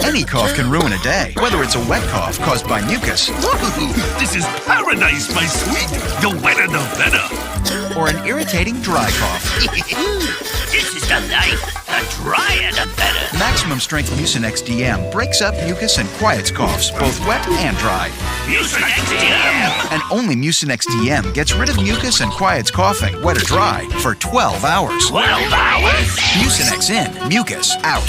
Any cough can ruin a day, whether it's a wet cough caused by mucus This is paradise, my sweet. The wetter, the better. or an irritating dry cough. This is the life. The drier, the better. Maximum strength Mucinex DM breaks up mucus and quiets coughs, both wet and dry. Mucinex DM. And only Mucinex DM gets rid of mucus and quiets coughing, wet or dry, for 12 hours. 12 hours. Mucinex in, mucus out.